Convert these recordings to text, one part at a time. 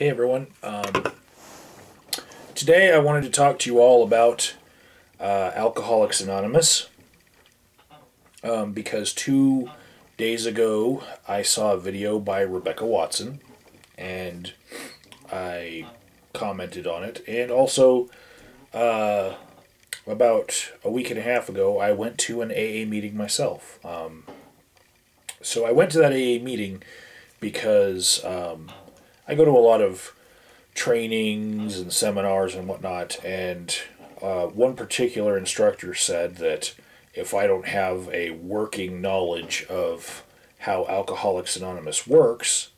Hey everyone. Today I wanted to talk to you all about Alcoholics Anonymous because 2 days ago I saw a video by Rebecca Watson and I commented on it. And also about a week and a half ago I went to an AA meeting myself. So I went to that AA meeting because I go to a lot of trainings and seminars and whatnot, and one particular instructor said that if I don't have a working knowledge of how Alcoholics Anonymous works,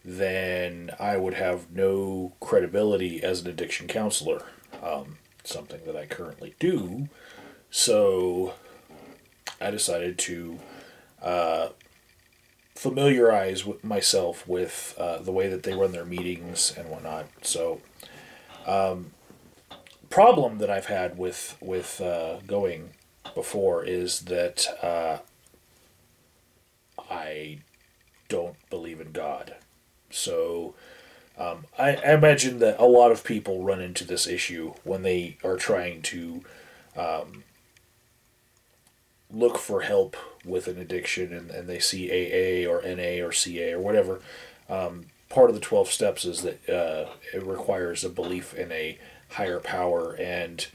then I would have no credibility as an addiction counselor, something that I currently do. So I decided to familiarize myself with the way that they run their meetings and whatnot. So, problem that I've had with going before is that I don't believe in God. So, I imagine that a lot of people run into this issue when they are trying to look for help with an addiction, and they see AA or NA or CA or whatever. Part of the 12 steps is that it requires a belief in a higher power, and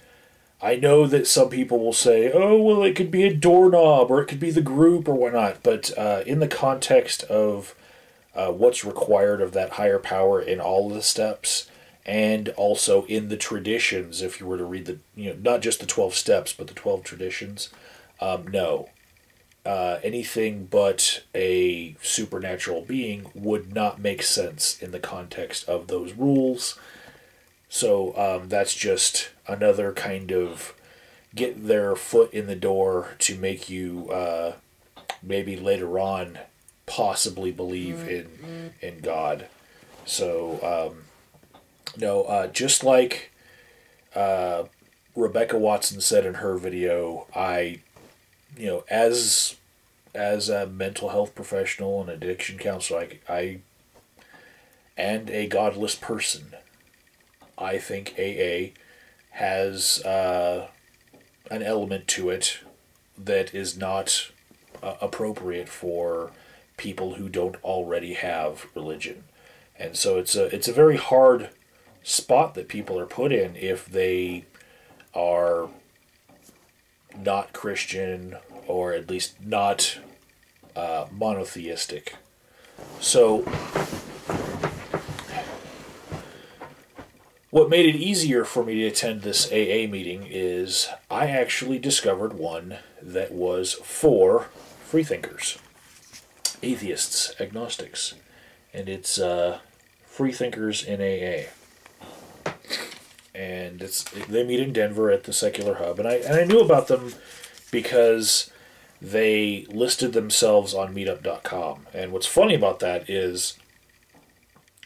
I know that some people will say, oh, well, it could be a doorknob, or it could be the group, or whatnot, but in the context of what's required of that higher power in all of the steps, and also in the traditions, if you were to read the, not just the 12 steps, but the 12 traditions, no. Anything but a supernatural being would not make sense in the context of those rules. So that's just another kind of get their foot in the door to make you maybe later on possibly believe in God. So no, just like Rebecca Watson said in her video, as a mental health professional and addiction counselor, and a godless person, I think AA has an element to it that is not appropriate for people who don't already have religion. And so it's a very hard spot that people are put in if they are not Christian, or at least not monotheistic. So what made it easier for me to attend this AA meeting is I actually discovered one that was for freethinkers, atheists, agnostics, and it's freethinkers in AA. And they meet in Denver at the Secular Hub, and I knew about them because they listed themselves on meetup.com. And what's funny about that is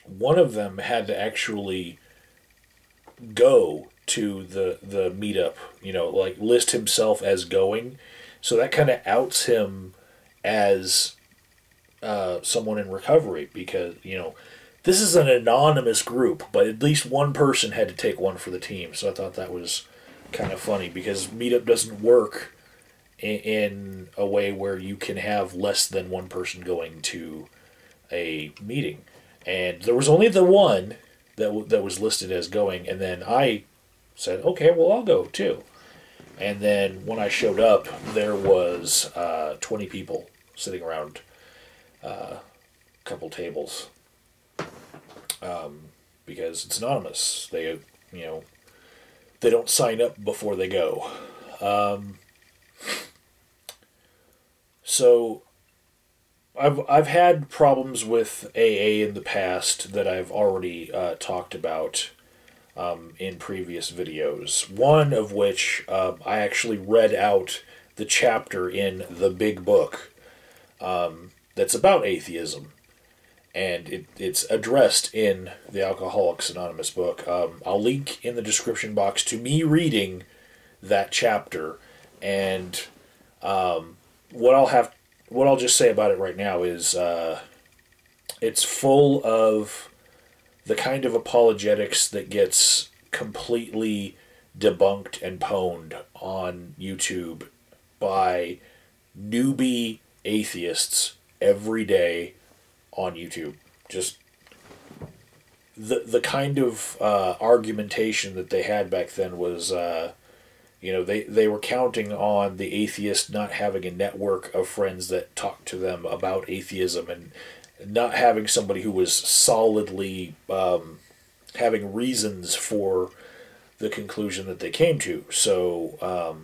one of them had to actually go to the meetup, like list himself as going. So that kind of outs him as someone in recovery, because, this is an anonymous group, but at least one person had to take one for the team. So I thought that was kind of funny, because Meetup doesn't work in a way where you can have less than one person going to a meeting. And there was only the one that was listed as going, and then I said, okay, well, I'll go too. And then when I showed up, there was 20 people sitting around a couple tables. Because it's anonymous. They don't sign up before they go. So I've had problems with AA in the past that I've already talked about in previous videos. One of which I actually read out the chapter in the big book that's about atheism. And it's addressed in the Alcoholics Anonymous book. I'll link in the description box to me reading that chapter. And what I'll just say about it right now is it's full of the kind of apologetics that gets completely debunked and pwned on YouTube by newbie atheists every day on YouTube. Just the kind of argumentation that they had back then was, they were counting on the atheist not having a network of friends that talked to them about atheism, and not having somebody who was solidly having reasons for the conclusion that they came to. So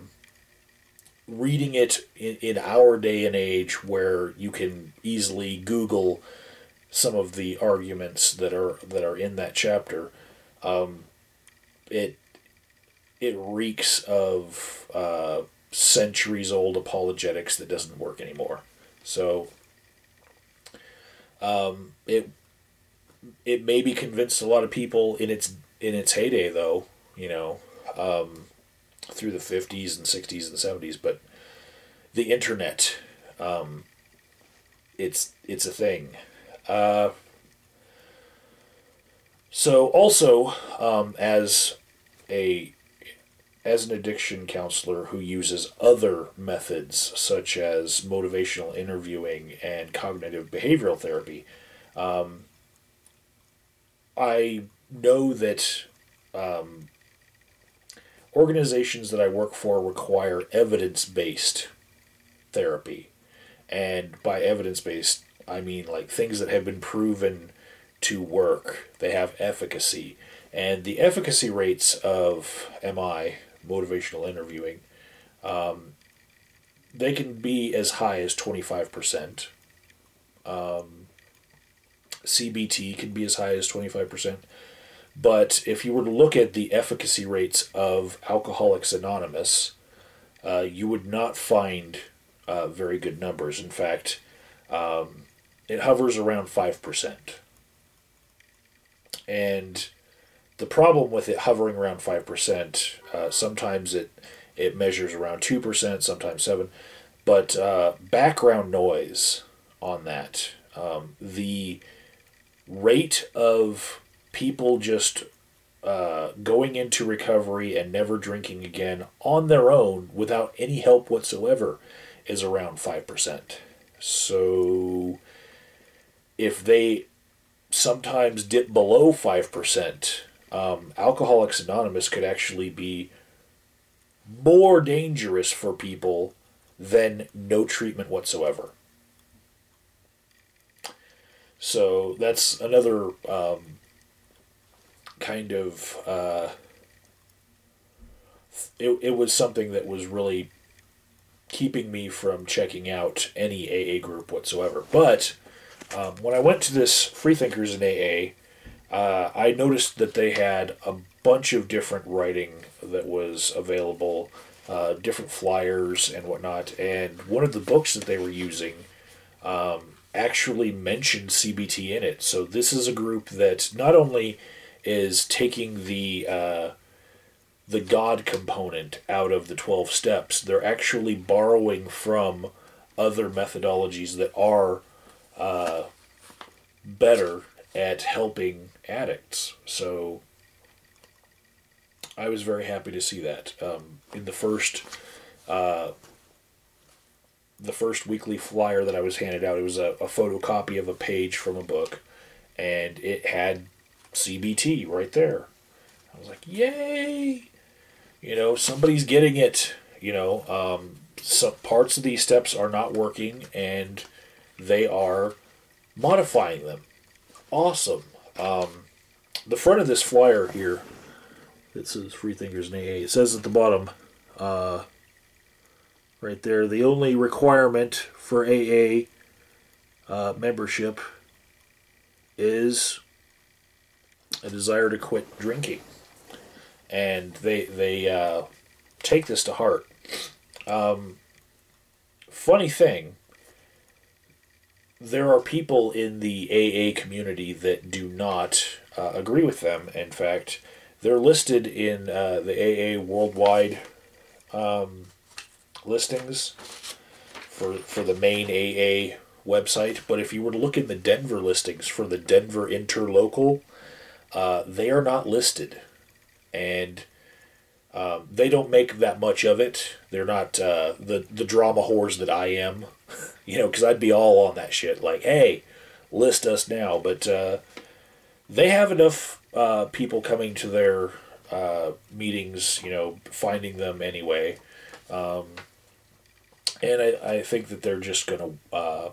reading it in our day and age, where you can easily Google some of the arguments that are in that chapter, it reeks of centuries old apologetics that doesn't work anymore. So it maybe convinced a lot of people in its heyday, though, through the 50s and 60s and 70s, but the internet, it's a thing. So also, as an addiction counselor who uses other methods such as motivational interviewing and cognitive behavioral therapy, I know that organizations that I work for require evidence-based therapy. And by evidence-based, I mean like things that have been proven to work. They have efficacy. And the efficacy rates of MI, motivational interviewing, they can be as high as 25%. CBT can be as high as 25%. But if you were to look at the efficacy rates of Alcoholics Anonymous, you would not find very good numbers. In fact, it hovers around 5%. And the problem with it hovering around 5%, sometimes it measures around 2%, sometimes 7%. But background noise on that, the rate of people just going into recovery and never drinking again on their own without any help whatsoever is around 5%. So if they sometimes dip below 5%, Alcoholics Anonymous could actually be more dangerous for people than no treatment whatsoever. So that's another kind of it was something that was really keeping me from checking out any AA group whatsoever. But when I went to this Freethinkers in AA, I noticed that they had a bunch of different writing that was available, different flyers and whatnot. And one of the books that they were using actually mentioned CBT in it. So this is a group that not only is taking the God component out of the 12 steps, they're actually borrowing from other methodologies that are better at helping addicts. So I was very happy to see that. In the first weekly flyer that I was handed out, it was a photocopy of a page from a book, and it had CBT right there. I was like, yay! Somebody's getting it. Some parts of these steps are not working, and they are modifying them. Awesome. The front of this flyer here, it says Freethinkers in AA. It says at the bottom, right there, the only requirement for AA membership is a desire to quit drinking. And they take this to heart. Funny thing, there are people in the AA community that do not agree with them. In fact, they're listed in the AA worldwide listings for the main AA website. But if you were to look in the Denver listings for the Denver interlocal, they are not listed. And they don't make that much of it. They're not the drama whores that I am, because I'd be all on that shit. Like, hey, list us now. But they have enough people coming to their meetings, finding them anyway. And I think that they're just going to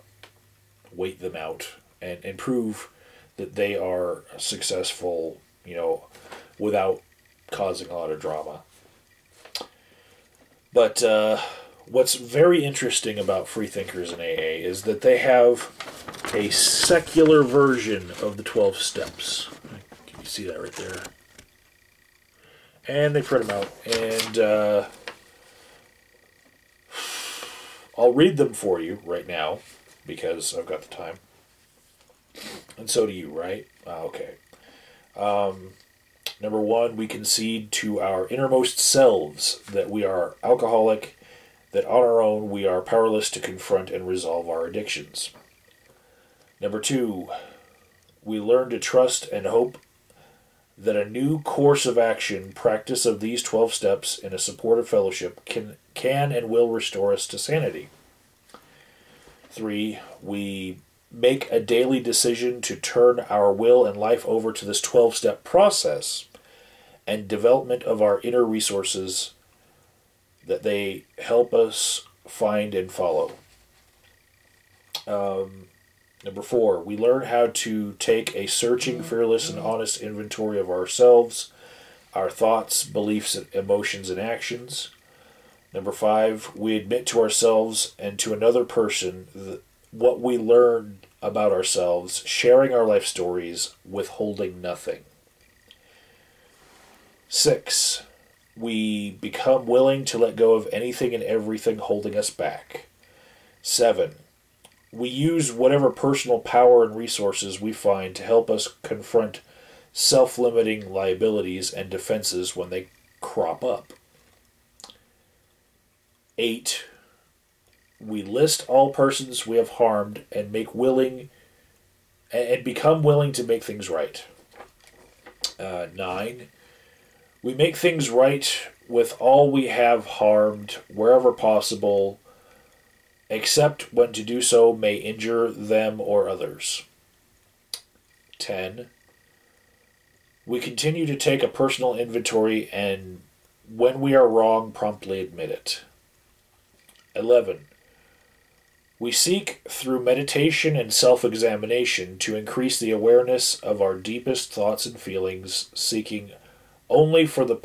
wait them out and prove that they are successful, without causing a lot of drama. But what's very interesting about freethinkers in AA is that they have a secular version of the 12 steps. Can you see that right there? And they print them out. And I'll read them for you right now because I've got the time. And so do you, right? Okay. Number 1, we concede to our innermost selves that we are alcoholic, that on our own we are powerless to confront and resolve our addictions. Number 2, we learn to trust and hope that a new course of action, practice of these 12 steps in a supportive fellowship can and will restore us to sanity. 3, we make a daily decision to turn our will and life over to this 12-step process and development of our inner resources that they help us find and follow. Number 4, we learn how to take a searching, fearless, and honest inventory of ourselves, our thoughts, beliefs, emotions, and actions. Number 5, we admit to ourselves and to another person what we learn about ourselves, sharing our life stories, withholding nothing. 6, we become willing to let go of anything and everything holding us back. 7, we use whatever personal power and resources we find to help us confront self-limiting liabilities and defenses when they crop up. 8, we list all persons we have harmed and become willing to make things right. 9, we make things right with all we have harmed wherever possible, except when to do so may injure them or others. 10, we continue to take a personal inventory and when we are wrong, promptly admit it. 11, we seek through meditation and self-examination to increase the awareness of our deepest thoughts and feelings, seeking only for the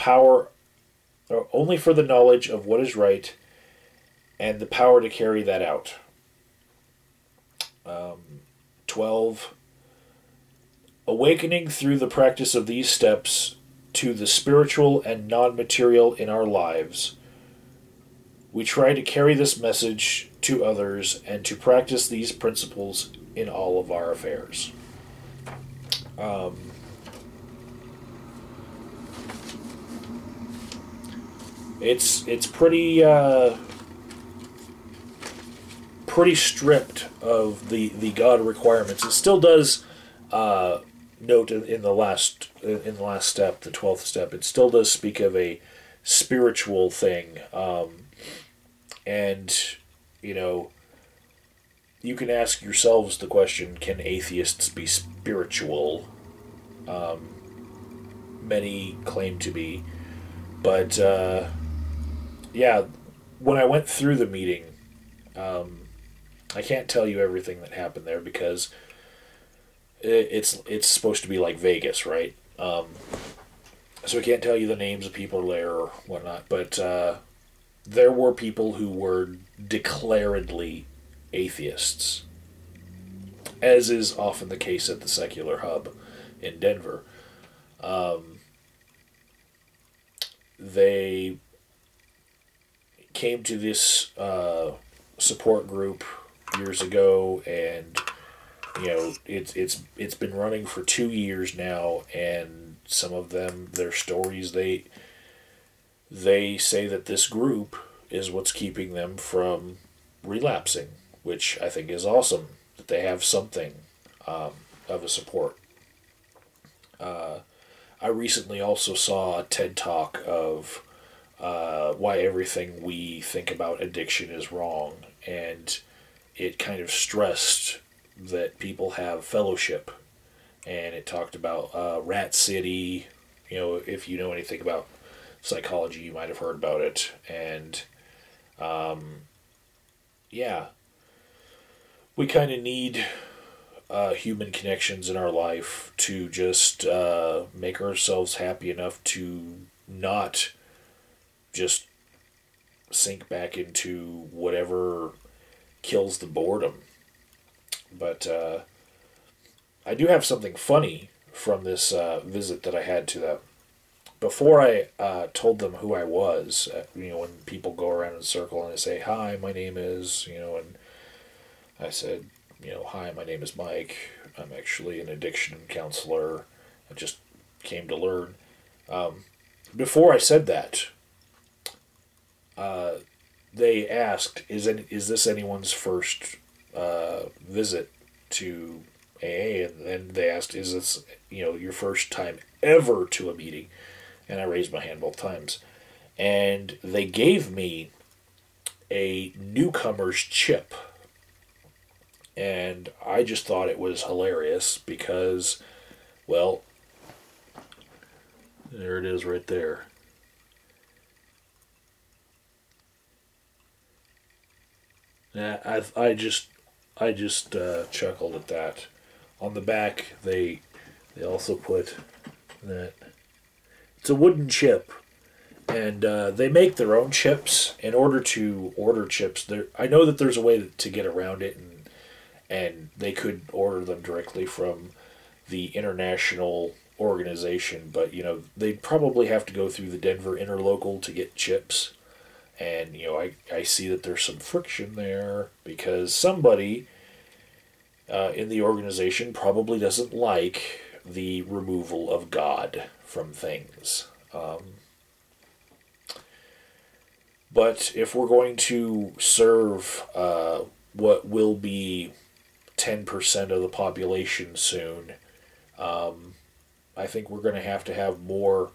knowledge of what is right and the power to carry that out. 12, awakening through the practice of these steps to the spiritual and non-material in our lives. We try to carry this message to others and to practice these principles in all of our affairs. It's pretty stripped of the God requirements. It still does note in the last step, the 12th step. It still does speak of a spiritual thing, and you can ask yourselves the question: can atheists be spiritual? Many claim to be, but yeah, when I went through the meeting, I can't tell you everything that happened there because it's supposed to be like Vegas, right? So I can't tell you the names of people there or whatnot, but there were people who were declaredly atheists, as is often the case at the Secular Hub in Denver. They came to this support group years ago, and it's been running for 2 years now, and some of them, their stories, they say that this group is what's keeping them from relapsing, which I think is awesome, that they have something of a support. I recently also saw a TED Talk of why everything we think about addiction is wrong, and it kind of stressed that people have fellowship, and it talked about Rat City. You know, if you know anything about psychology, you might have heard about it, and yeah, we kind of need human connections in our life to just make ourselves happy enough to not just sink back into whatever kills the boredom. But I do have something funny from this visit that I had to them. Before I told them who I was, you know, when people go around in a circle and they say, "Hi, my name is," you know, and I said, you know, "Hi, my name is Mike. I'm actually an addiction counselor. I just came to learn." Before I said that, they asked, "Is this anyone's first visit to AA?" And then they asked, "Is this, you know, your first time ever to a meeting?" And I raised my hand both times. And they gave me a newcomer's chip. And I just thought it was hilarious because, well, there it is right there. I just chuckled at that. On the back, they also put that it's a wooden chip, and they make their own chips. In order to order chips, I know that there's a way to get around it, and they could order them directly from the international organization, but you know they'd probably have to go through the Denver Interlocal to get chips. And you know, I see that there's some friction there because somebody in the organization probably doesn't like the removal of God from things. But if we're going to serve what will be 10% of the population soon, I think we're going to have more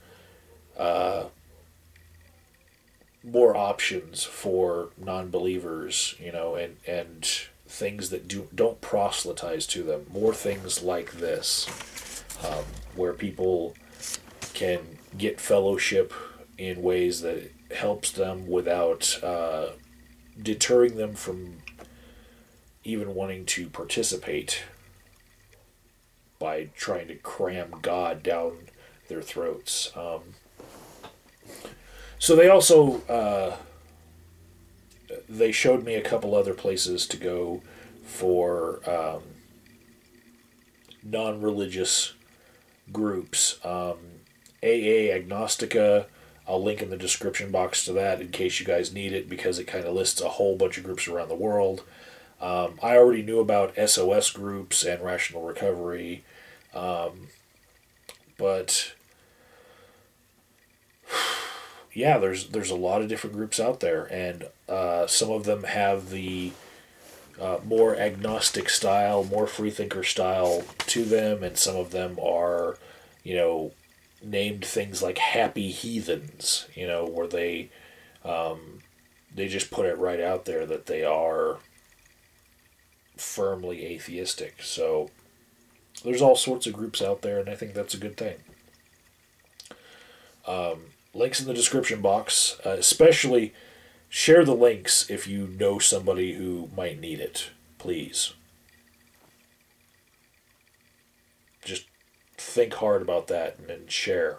options for non-believers, you know, and things that don't proselytize to them. More things like this, where people can get fellowship in ways that helps them without deterring them from even wanting to participate by trying to cram God down their throats. So they also they showed me a couple other places to go for non-religious groups. AA Agnostica, I'll link in the description box to that in case you guys need it, because it kind of lists a whole bunch of groups around the world. I already knew about SOS groups and Rational Recovery, but yeah, there's a lot of different groups out there, and some of them have the more agnostic style, more freethinker style to them, and some of them are, you know, named things like happy heathens, you know, where they just put it right out there that they are firmly atheistic. So there's all sorts of groups out there, and I think that's a good thing. Links in the description box. Especially share the links if you know somebody who might need it. Please. Just think hard about that and then share.